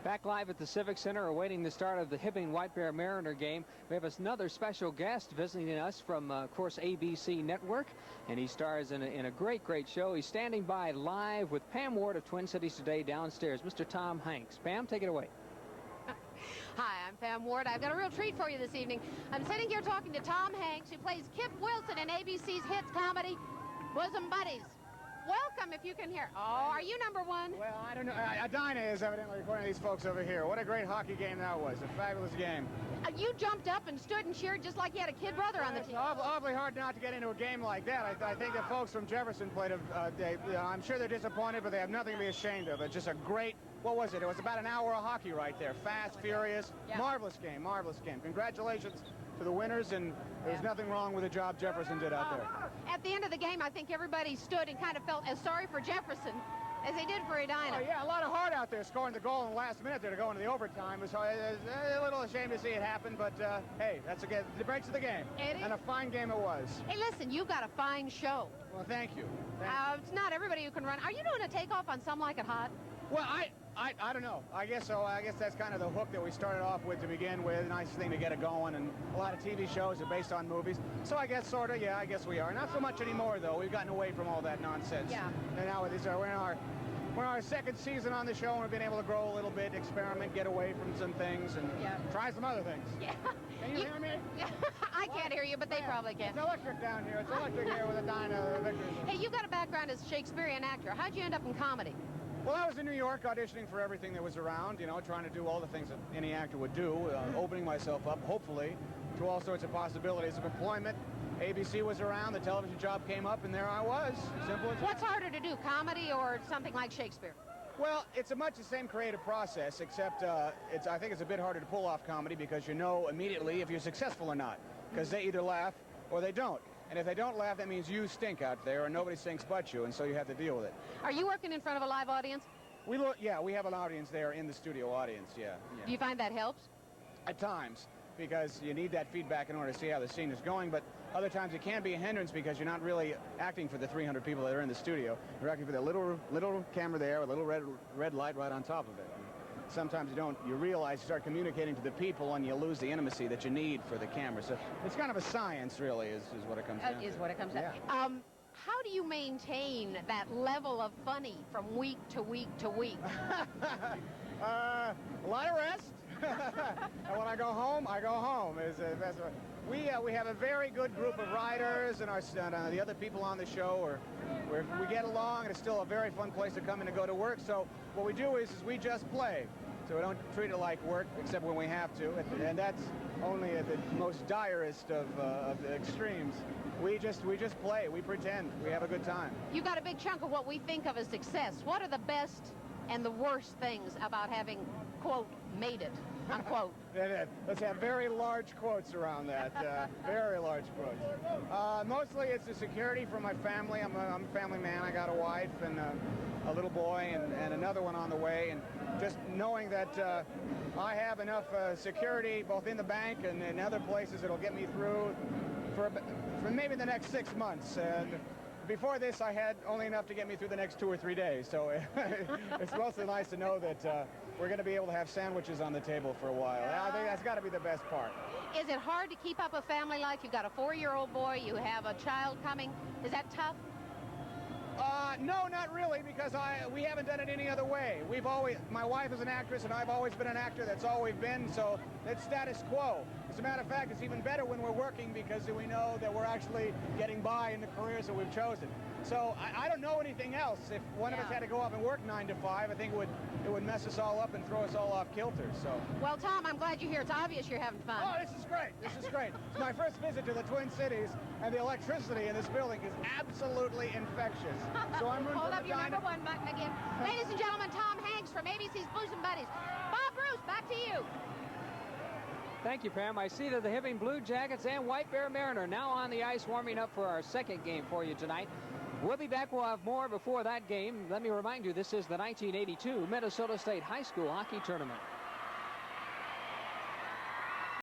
Back live at the Civic Center, awaiting the start of the Hibbing White Bear Mariner game. We have another special guest visiting us from, of course, ABC Network, and he stars in a great show. He's standing by live with Pam Ward of Twin Cities Today downstairs, Mr. Tom Hanks. Pam, take it away. Hi, I'm Pam Ward. I've got a real treat for you this evening. I'm sitting here talking to Tom Hanks, who plays Kip Wilson in ABC's hit comedy, Bosom Buddies. Welcome, if you can hear. Oh, are you number one? Well, I don't know. Dinah is, evidently, according to these folks over here. What a great hockey game that was. A fabulous game. You jumped up and stood and cheered just like you had a kid brother on the team. It's awfully hard not to get into a game like that. I think the folks from Jefferson played I'm sure they're disappointed, but they have nothing to be ashamed of. It's just a great, what was it? It was about an hour of hockey right there. Fast, furious, yeah. Marvelous game, marvelous game. Congratulations to the winners, and there's nothing wrong with the job Jefferson did out there. At the end of the game, I think everybody stood and kind of felt as sorry for Jefferson as they did for Edina. Oh, yeah, a lot of heart out there scoring the goal in the last minute there to go into the overtime. It was a little ashamed to see it happen, but hey, that's the breaks of the game. And a fine game it was. Hey, listen, you've got a fine show. Well, thank you. It's not everybody who can run. Are you doing a takeoff on Some Like It Hot? Well, I don't know. I guess so. I guess that's kind of the hook that we started off with to begin with. Nice thing to get it going, and a lot of TV shows are based on movies. So I guess sort of, yeah, I guess we are. Not so much anymore, though. We've gotten away from all that nonsense. Yeah. And now we're in our second season on the show, and we've been able to grow a little bit, experiment, get away from some things, and try some other things. Yeah. Can you hear me? I can't hear you, but they probably can. It's electric down here. It's electric here with a Dinah Victor. Hey, you got a background as a Shakespearean actor. How'd you end up in comedy? Well, I was in New York auditioning for everything that was around, you know, trying to do all the things that any actor would do, opening myself up, hopefully, to all sorts of possibilities of employment. ABC was around, the television job came up, and there I was. Simple as that. What's harder to do, comedy or something like Shakespeare? Well, it's much the same creative process, except I think it's a bit harder to pull off comedy because you know immediately if you're successful or not, because they either laugh or they don't. And if they don't laugh, that means you stink out there, and nobody stinks but you, and so you have to deal with it. Are you working in front of a live audience? Yeah, we have an audience there in the studio audience, yeah. Do you find that helps? At times, because you need that feedback in order to see how the scene is going, but other times it can be a hindrance because you're not really acting for the 300 people that are in the studio. You're acting for the little camera there with a little red light right on top of it. Sometimes you realize, you start communicating to the people, and you lose the intimacy that you need for the camera. So it's kind of a science, really, is what it comes down to. Is what it comes down to. Yeah. How do you maintain that level of funny from week to week to week? A lot of rest. And when I go home, I go home. We have a very good group of writers, and the other people on the show we get along, and it's still a very fun place to come in and go to work. So what we do is we just play. So we don't treat it like work, except when we have to, and that's only at the most direst of the extremes. We just play. We pretend. We have a good time. You got a big chunk of what we think of as success. What are the best and the worst things about having, quote, made it, unquote? Let's have very large quotes around that. Very large quotes. Mostly it's the security for my family. I'm a family man. I got a wife and a little boy and another one on the way. And just knowing that I have enough security both in the bank and in other places that'll get me through for maybe the next 6 months. And before this, I had only enough to get me through the next 2 or 3 days. So it's mostly nice to know that we're going to be able to have sandwiches on the table for a while. I think that's got to be the best part. Is it hard to keep up a family life? You've got a 4-year-old boy. You have a child coming. Is that tough? No, not really, because we haven't done it any other way. My wife is an actress, and I've always been an actor. That's all we've been, so it's status quo. As a matter of fact, it's even better when we're working because we know that we're actually getting by in the careers that we've chosen. So I don't know anything else. If one of us had to go off and work 9 to 5, I think it would mess us all up and throw us all off kilter. So. Well, Tom, I'm glad you're here. It's obvious you're having fun. Oh, this is great. This is great. It's my first visit to the Twin Cities, and the electricity in this building is absolutely infectious. So I'm rooting Hold for up your Dinah. number one button again. Ladies and gentlemen, Tom Hanks from ABC's Bosom Buddies. Bob Bruce, back to you. Thank you, Pam. I see that the Hibbing Blue Jackets and White Bear Mariner now on the ice warming up for our second game for you tonight. We'll be back. We'll have more before that game. Let me remind you, this is the 1982 Minnesota State High School Hockey Tournament.